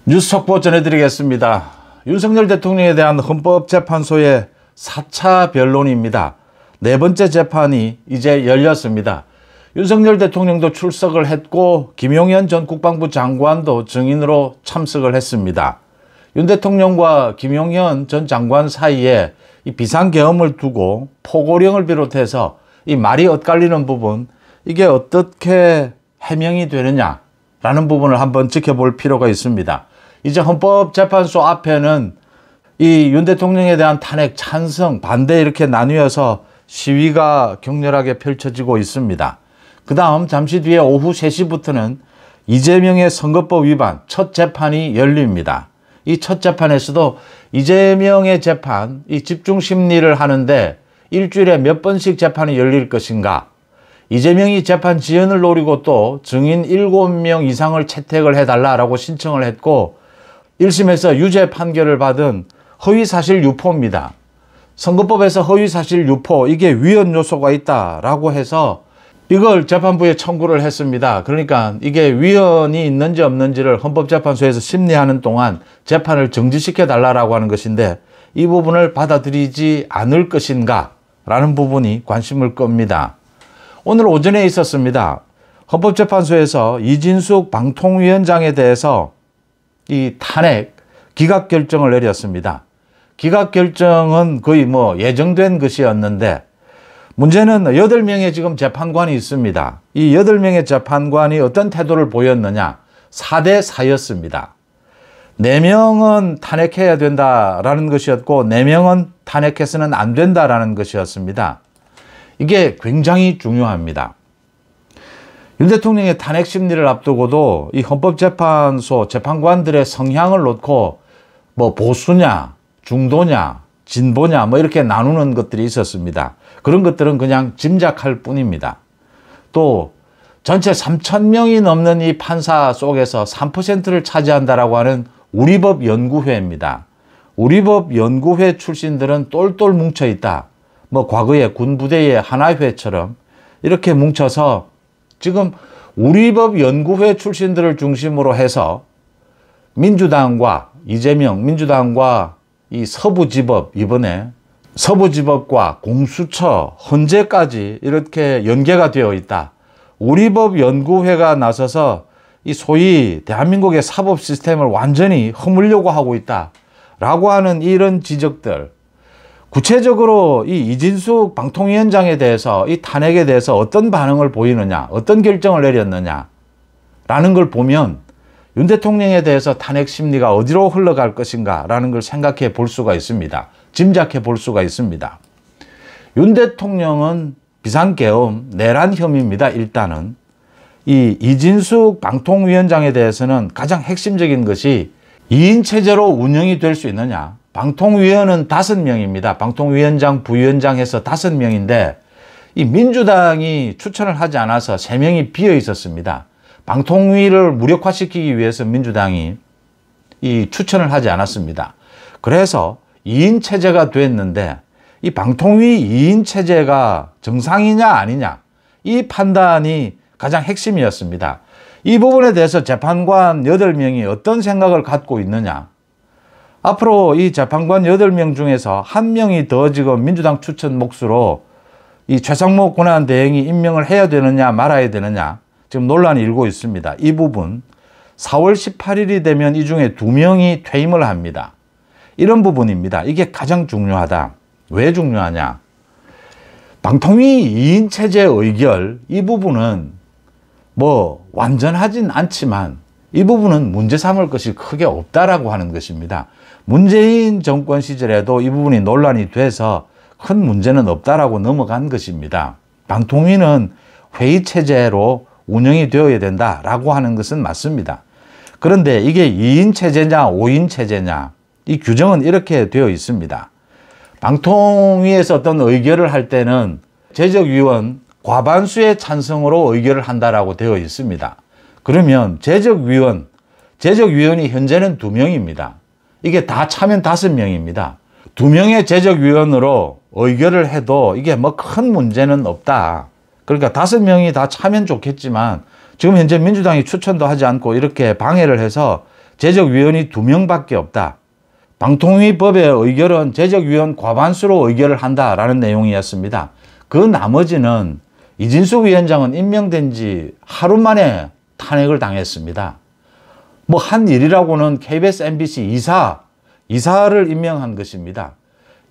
뉴스 속보 전해드리겠습니다. 윤석열 대통령에 대한 헌법재판소의 4차 변론입니다. 네 번째 재판이 이제 열렸습니다. 윤석열 대통령도 출석을 했고 김용현 전 국방부 장관도 증인으로 참석을 했습니다. 윤 대통령과 김용현 전 장관 사이에 이 비상계엄을 두고 포고령을 비롯해서 이 말이 엇갈리는 부분, 이게 어떻게 해명이 되느냐라는 부분을 한번 지켜볼 필요가 있습니다. 이제 헌법재판소 앞에는 이 윤 대통령에 대한 탄핵 찬성, 반대 이렇게 나뉘어서 시위가 격렬하게 펼쳐지고 있습니다. 그 다음 잠시 뒤에 오후 3시부터는 이재명의 선거법 위반 첫 재판이 열립니다. 이 첫 재판에서도 이재명의 재판, 이 집중심리를 하는데 일주일에 몇 번씩 재판이 열릴 것인가, 이재명이 재판 지연을 노리고 또 증인 7명 이상을 채택을 해달라고 신청을 했고 1심에서 유죄 판결을 받은 허위사실 유포입니다. 선거법에서 허위사실 유포, 이게 위헌 요소가 있다라고 해서 이걸 재판부에 청구를 했습니다. 그러니까 이게 위헌이 있는지 없는지를 헌법재판소에서 심리하는 동안 재판을 정지시켜 달라고 하는 것인데, 이 부분을 받아들이지 않을 것인가 라는 부분이 관심을 끕니다. 오늘 오전에 있었습니다. 헌법재판소에서 이진숙 방통위원장에 대해서 이 탄핵 기각 결정을 내렸습니다. 기각 결정은 거의 예정된 것이었는데, 문제는 8명의 지금 재판관이 있습니다. 이 8명의 재판관이 어떤 태도를 보였느냐? 4대 4였습니다. 4명은 탄핵해야 된다라는 것이었고 4명은 탄핵해서는 안 된다라는 것이었습니다. 이게 굉장히 중요합니다. 윤 대통령의 탄핵 심리를 앞두고도 이 헌법재판소 재판관들의 성향을 놓고 보수냐, 중도냐, 진보냐 이렇게 나누는 것들이 있었습니다. 그런 것들은 그냥 짐작할 뿐입니다. 또 전체 3,000명이 넘는 이 판사 속에서 3%를 차지한다라고 하는 우리법연구회입니다. 우리법연구회 출신들은 똘똘 뭉쳐 있다. 과거에 군부대의 하나회처럼 이렇게 뭉쳐서 지금 우리법연구회 출신들을 중심으로 해서 민주당과 이재명, 민주당과 이 서부지법, 이번에 서부지법과 공수처, 헌재까지 이렇게 연계가 되어 있다. 우리법연구회가 나서서 이 소위 대한민국의 사법 시스템을 완전히 허물려고 하고 있다 라고 하는 이런 지적들, 구체적으로 이 이진숙 방통위원장에 대해서 이 탄핵에 대해서 어떤 반응을 보이느냐, 어떤 결정을 내렸느냐 라는 걸 보면 윤 대통령에 대해서 탄핵 심리가 어디로 흘러갈 것인가 라는 걸 생각해 볼 수가 있습니다. 짐작해 볼 수가 있습니다. 윤 대통령은 비상계엄, 내란 혐의입니다. 일단은 이 이진숙 방통위원장에 대해서는 가장 핵심적인 것이 2인 체제로 운영이 될 수 있느냐. 방통위원은 5명입니다. 방통위원장, 부위원장 해서 5명인데 이 민주당이 추천을 하지 않아서 3명이 비어 있었습니다. 방통위를 무력화시키기 위해서 민주당이 이 추천을 하지 않았습니다. 그래서 2인 체제가 됐는데 이 방통위 2인 체제가 정상이냐 아니냐, 이 판단이 가장 핵심이었습니다. 이 부분에 대해서 재판관 8명이 어떤 생각을 갖고 있느냐. 앞으로 이 재판관 8명 중에서 1명이 더 지금 민주당 추천 몫으로 이 최상목 권한대행이 임명을 해야 되느냐 말아야 되느냐 지금 논란이 일고 있습니다. 이 부분 4월 18일이 되면 이 중에 2명이 퇴임을 합니다. 이런 부분입니다. 이게 가장 중요하다. 왜 중요하냐? 방통위 2인 체제 의결, 이 부분은 완전하진 않지만 이 부분은 문제 삼을 것이 크게 없다라고 하는 것입니다. 문재인 정권 시절에도 이 부분이 논란이 돼서 큰 문제는 없다라고 넘어간 것입니다. 방통위는 회의 체제로 운영이 되어야 된다라고 하는 것은 맞습니다. 그런데 이게 2인 체제냐 5인 체제냐, 이 규정은 이렇게 되어 있습니다. 방통위에서 어떤 의결을 할 때는 제적위원 과반수의 찬성으로 의결을 한다라고 되어 있습니다. 그러면 제적위원이 현재는 2명입니다. 이게 다 차면 5명입니다. 2명의 제적위원으로 의결을 해도 이게 큰 문제는 없다. 그러니까 5명이 다 차면 좋겠지만 지금 현재 민주당이 추천도 하지 않고 이렇게 방해를 해서 제적위원이 2명밖에 없다. 방통위 법의 의결은 제적위원 과반수로 의결을 한다라는 내용이었습니다. 그 나머지는 이진숙 위원장은 임명된 지 하루 만에 탄핵을 당했습니다. 뭐 한 일이라고는 KBS, MBC 이사를 임명한 것입니다.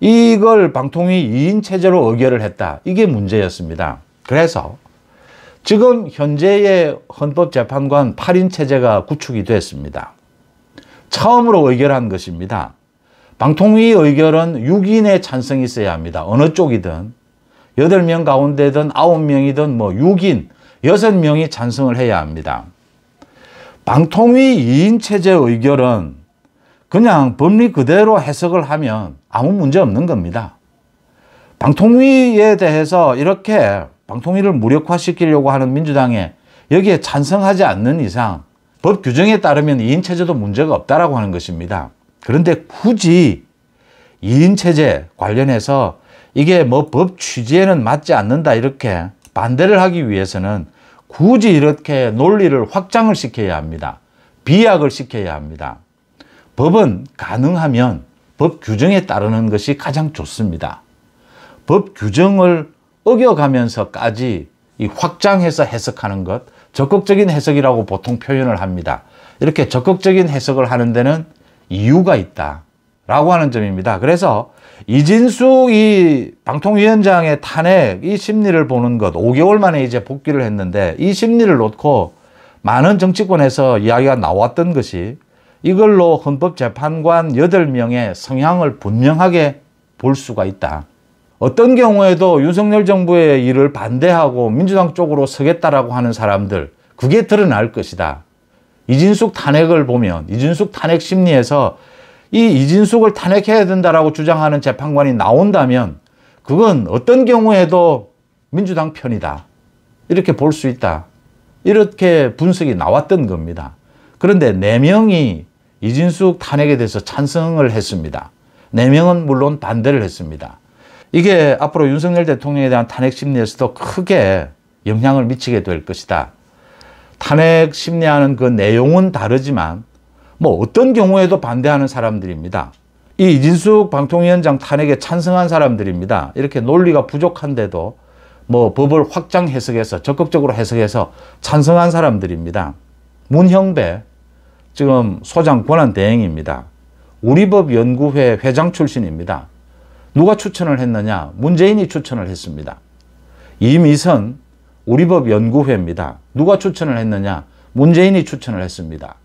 이걸 방통위 2인 체제로 의결을 했다. 이게 문제였습니다. 그래서 지금 현재의 헌법재판관 8인 체제가 구축이 됐습니다. 처음으로 의결한 것입니다. 방통위 의결은 6인의 찬성이 있어야 합니다. 어느 쪽이든 8명 가운데든 9명이든 뭐 6인, 6명이 찬성을 해야 합니다. 방통위 2인 체제 의결은 그냥 법리 그대로 해석을 하면 아무 문제 없는 겁니다. 방통위에 대해서 이렇게 방통위를 무력화시키려고 하는 민주당에 여기에 찬성하지 않는 이상 법 규정에 따르면 2인 체제도 문제가 없다라고 하는 것입니다. 그런데 굳이 2인 체제 관련해서 이게 뭐 법 취지에는 맞지 않는다 이렇게 반대를 하기 위해서는 굳이 이렇게 논리를 확장을 시켜야 합니다. 비약을 시켜야 합니다. 법은 가능하면 법 규정에 따르는 것이 가장 좋습니다. 법 규정을 어겨가면서까지 이 확장해서 해석하는 것, 적극적인 해석이라고 보통 표현을 합니다. 이렇게 적극적인 해석을 하는 데는 이유가 있다라고 하는 점입니다. 그래서 이진숙 이 방통위원장의 탄핵 이 심리를 보는 것 5개월 만에 이제 복귀를 했는데 이 심리를 놓고 많은 정치권에서 이야기가 나왔던 것이 이걸로 헌법재판관 8명의 성향을 분명하게 볼 수가 있다. 어떤 경우에도 윤석열 정부의 일을 반대하고 민주당 쪽으로 서겠다라고 하는 사람들 그게 드러날 것이다. 이진숙 탄핵을 보면 이진숙 탄핵 심리에서 이 이진숙을 탄핵해야 된다라고 주장하는 재판관이 나온다면 그건 어떤 경우에도 민주당 편이다. 이렇게 볼 수 있다. 이렇게 분석이 나왔던 겁니다. 그런데 4명이 이진숙 탄핵에 대해서 찬성을 했습니다. 4명은 물론 반대를 했습니다. 이게 앞으로 윤석열 대통령에 대한 탄핵 심리에서도 크게 영향을 미치게 될 것이다. 탄핵 심리하는 그 내용은 다르지만 뭐 어떤 경우에도 반대하는 사람들입니다. 이 이진숙 방통위원장 탄핵에 찬성한 사람들입니다. 이렇게 논리가 부족한데도 뭐 법을 확장 해석해서 적극적으로 해석해서 찬성한 사람들입니다. 문형배 지금 소장 권한대행입니다. 우리법연구회 회장 출신입니다. 누가 추천을 했느냐? 문재인이 추천을 했습니다. 이미선 우리법연구회입니다. 누가 추천을 했느냐? 문재인이 추천을 했습니다.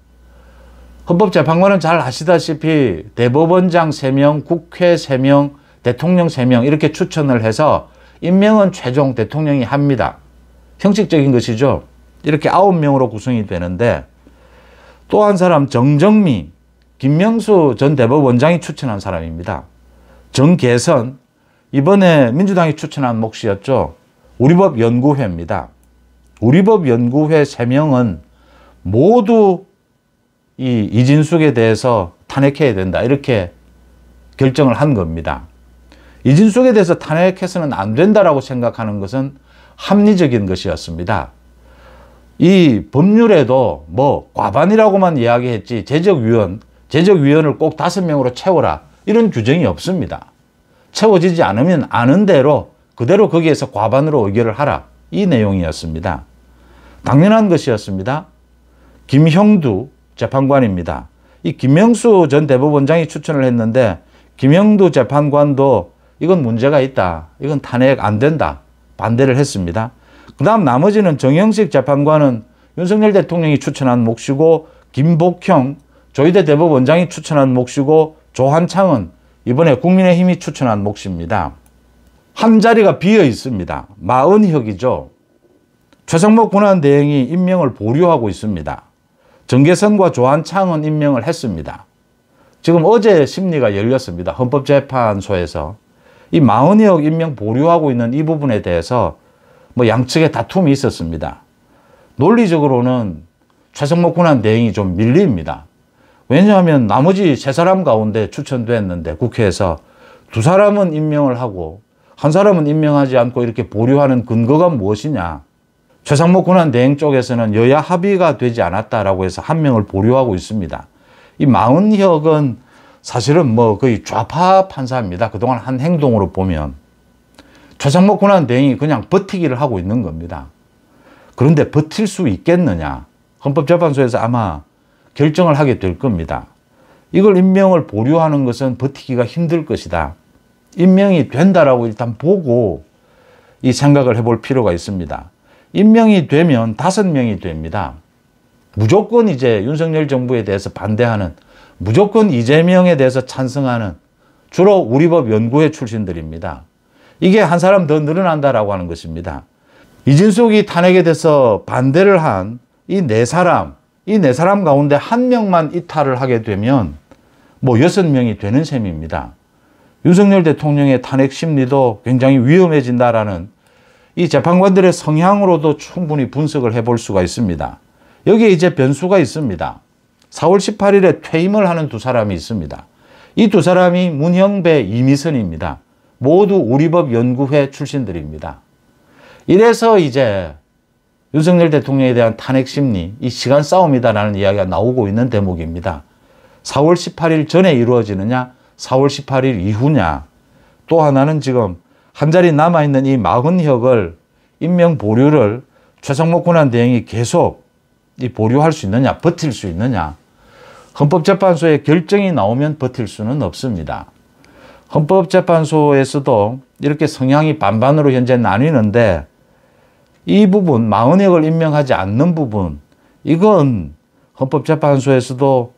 헌법재판관은 잘 아시다시피 대법원장 3명, 국회 3명, 대통령 3명 이렇게 추천을 해서 임명은 최종 대통령이 합니다. 형식적인 것이죠. 이렇게 9명으로 구성이 되는데 또 한 사람 정정미, 김명수 전 대법원장이 추천한 사람입니다. 정계선, 이번에 민주당이 추천한 몫이었죠. 우리법연구회입니다. 우리법연구회 3명은 모두 이 이진숙에 대해서 탄핵해야 된다. 이렇게 결정을 한 겁니다. 이진숙에 대해서 탄핵해서는 안 된다라고 생각하는 것은 합리적인 것이었습니다. 이 법률에도 뭐 과반이라고만 이야기했지 제적위원을 꼭 5명으로 채워라. 이런 규정이 없습니다. 채워지지 않으면 아는 대로 그대로 거기에서 과반으로 의결을 하라. 이 내용이었습니다. 당연한 것이었습니다. 김형두 재판관입니다. 이 김명수 전 대법원장이 추천을 했는데 김형두 재판관도 이건 문제가 있다. 이건 탄핵 안 된다. 반대를 했습니다. 그 다음 나머지는 정영식 재판관은 윤석열 대통령이 추천한 몫이고 김복형 조희대 대법원장이 추천한 몫이고 조한창은 이번에 국민의힘이 추천한 몫입니다. 한 자리가 비어 있습니다. 마은혁이죠. 최상목 권한대행이 임명을 보류하고 있습니다. 정계선과 조한창은 임명을 했습니다. 지금 어제 심리가 열렸습니다. 헌법재판소에서. 이 마은혁 임명 보류하고 있는 이 부분에 대해서 뭐 양측의 다툼이 있었습니다. 논리적으로는 최상목 권한대행이 좀 밀립니다. 왜냐하면 나머지 3사람 가운데 추천됐는데 국회에서 2사람은 임명을 하고 1사람은 임명하지 않고 이렇게 보류하는 근거가 무엇이냐. 최상목 권한대행 쪽에서는 여야 합의가 되지 않았다라고 해서 1명을 보류하고 있습니다. 이 마은혁은 사실은 뭐 거의 좌파 판사입니다. 그동안 한 행동으로 보면. 최상목 권한대행이 그냥 버티기를 하고 있는 겁니다. 그런데 버틸 수 있겠느냐? 헌법재판소에서 아마 결정을 하게 될 겁니다. 이걸 임명을 보류하는 것은 버티기가 힘들 것이다. 임명이 된다라고 일단 보고 이 생각을 해볼 필요가 있습니다. 임명이 되면 5명이 됩니다. 무조건 이제 윤석열 정부에 대해서 반대하는, 무조건 이재명에 대해서 찬성하는 주로 우리법 연구회 출신들입니다. 이게 한 사람 더 늘어난다라고 하는 것입니다. 이진숙이 탄핵에 대해서 반대를 한 이 4사람, 이 4사람 가운데 1명만 이탈을 하게 되면 뭐 6명이 되는 셈입니다. 윤석열 대통령의 탄핵 심리도 굉장히 위험해진다라는 이 재판관들의 성향으로도 충분히 분석을 해볼 수가 있습니다. 여기에 이제 변수가 있습니다. 4월 18일에 퇴임을 하는 2사람이 있습니다. 이 2사람이 문형배, 이미선입니다. 모두 우리법 연구회 출신들입니다. 이래서 이제 윤석열 대통령에 대한 탄핵 심리, 이 시간 싸움이다라는 이야기가 나오고 있는 대목입니다. 4월 18일 전에 이루어지느냐, 4월 18일 이후냐. 또 하나는 지금 한 자리 남아있는 이 마은혁을 임명 보류를 최상목 권한대행이 계속 이 보류할 수 있느냐, 버틸 수 있느냐. 헌법재판소의 결정이 나오면 버틸 수는 없습니다. 헌법재판소에서도 이렇게 성향이 반반으로 현재 나뉘는데 이 부분, 마은혁을 임명하지 않는 부분, 이건 헌법재판소에서도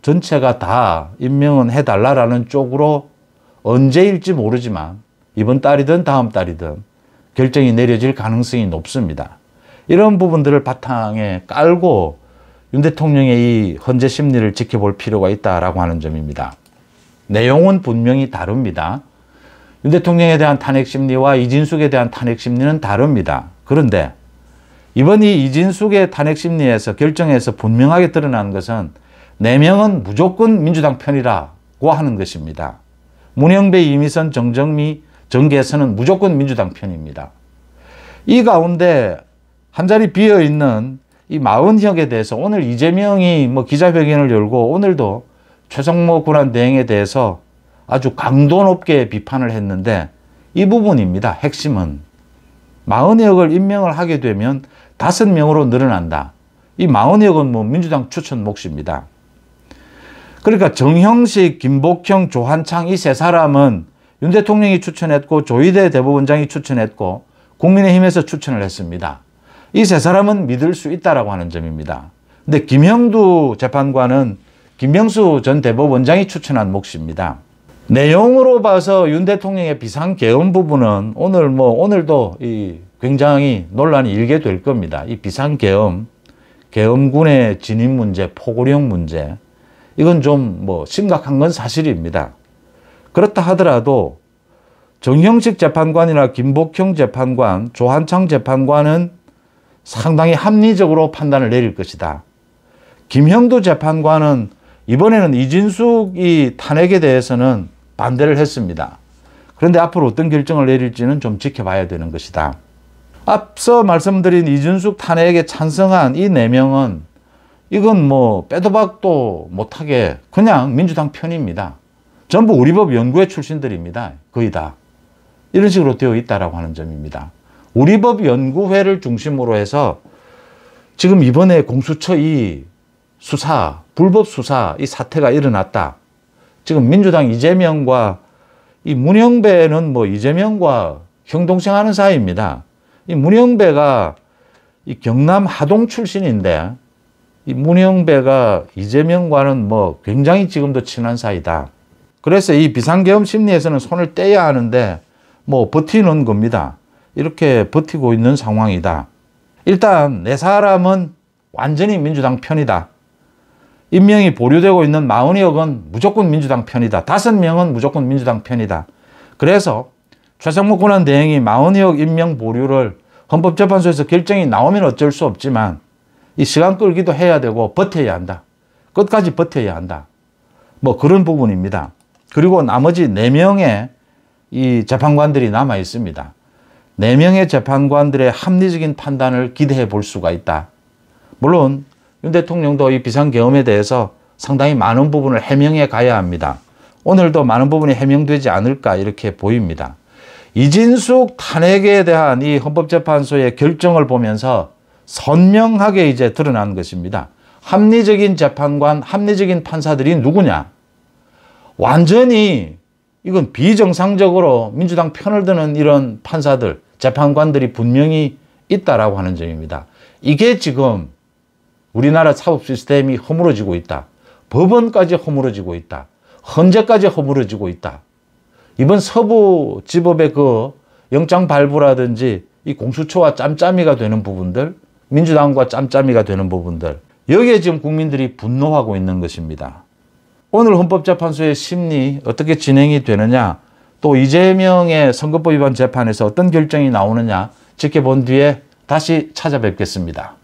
전체가 다 임명은 해달라라는 쪽으로 언제일지 모르지만 이번 달이든 다음 달이든 결정이 내려질 가능성이 높습니다. 이런 부분들을 바탕에 깔고 윤 대통령의 이 헌재 심리를 지켜볼 필요가 있다라고 하는 점입니다. 내용은 분명히 다릅니다. 윤 대통령에 대한 탄핵 심리와 이진숙에 대한 탄핵 심리는 다릅니다. 그런데 이번 이 이진숙의 탄핵 심리에서 결정에서 분명하게 드러나는 것은 4명은 무조건 민주당 편이라고 하는 것입니다. 문형배, 이미선, 정정미, 정계선은 무조건 민주당 편입니다. 이 가운데 한 자리 비어있는 이 마은혁에 대해서 오늘 이재명이 뭐 기자회견을 열고 오늘도 최상목 권한대행에 대해서 아주 강도 높게 비판을 했는데 이 부분입니다. 핵심은. 마은혁을 임명을 하게 되면 5명으로 늘어난다. 이 마은혁은 뭐 민주당 추천 몫입니다. 그러니까 정형식, 김복형, 조한창 이 3사람은 윤 대통령이 추천했고 조희대 대법원장이 추천했고 국민의힘에서 추천을 했습니다. 이 3사람은 믿을 수 있다라고 하는 점입니다. 근데 김형두 재판관은 김명수 전 대법원장이 추천한 몫입니다. 내용으로 봐서 윤 대통령의 비상계엄 부분은 오늘도 굉장히 논란이 일게 될 겁니다. 이 비상계엄, 계엄군의 진입 문제, 포고령 문제, 이건 좀 심각한 건 사실입니다. 그렇다 하더라도 정형식 재판관이나 김복형 재판관, 조한창 재판관은 상당히 합리적으로 판단을 내릴 것이다. 김형두 재판관은 이번에는 이진숙이 탄핵에 대해서는 반대를 했습니다. 그런데 앞으로 어떤 결정을 내릴지는 좀 지켜봐야 되는 것이다. 앞서 말씀드린 이진숙 탄핵에 찬성한 이 4명은 이건 빼도 박도 못하게 그냥 민주당 편입니다. 전부 우리법 연구회 출신들입니다. 거의 다. 이런 식으로 되어 있다라고 하는 점입니다. 우리법 연구회를 중심으로 해서 지금 이번에 공수처 이 수사, 불법 수사 이 사태가 일어났다. 지금 민주당 이재명과 이 문형배는 이재명과 형동생 하는 사이입니다. 이 문형배가 이 경남 하동 출신인데 이 문형배가 이재명과는 굉장히 지금도 친한 사이다. 그래서 이 비상계엄 심리에서는 손을 떼야 하는데 버티는 겁니다. 이렇게 버티고 있는 상황이다. 일단 4사람은 완전히 민주당 편이다. 임명이 보류되고 있는 마은혁은 무조건 민주당 편이다. 5명은 무조건 민주당 편이다. 그래서 최상목 권한대행이 마은혁 임명 보류를 헌법재판소에서 결정이 나오면 어쩔 수 없지만 이 시간 끌기도 해야 되고 버텨야 한다. 끝까지 버텨야 한다. 그런 부분입니다. 그리고 나머지 4명의 이 재판관들이 남아 있습니다. 4명의 재판관들의 합리적인 판단을 기대해 볼 수가 있다. 물론 윤 대통령도 이 비상계엄에 대해서 상당히 많은 부분을 해명해 가야 합니다. 오늘도 많은 부분이 해명되지 않을까 이렇게 보입니다. 이진숙 탄핵에 대한 이 헌법재판소의 결정을 보면서 선명하게 이제 드러난 것입니다. 합리적인 재판관, 합리적인 판사들이 누구냐? 완전히 이건 비정상적으로 민주당 편을 드는 이런 판사들, 재판관들이 분명히 있다라고 하는 점입니다. 이게 지금 우리나라 사법 시스템이 허물어지고 있다. 법원까지 허물어지고 있다. 헌재까지 허물어지고 있다. 이번 서부지법의 그 영장 발부라든지 이 공수처와 짬짬이가 되는 부분들, 민주당과 짬짬이가 되는 부분들, 여기에 지금 국민들이 분노하고 있는 것입니다. 오늘 헌법재판소의 심리 어떻게 진행이 되느냐, 또 이재명의 선거법 위반 재판에서 어떤 결정이 나오느냐 지켜본 뒤에 다시 찾아뵙겠습니다.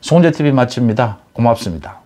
송재TV 마칩니다. 고맙습니다.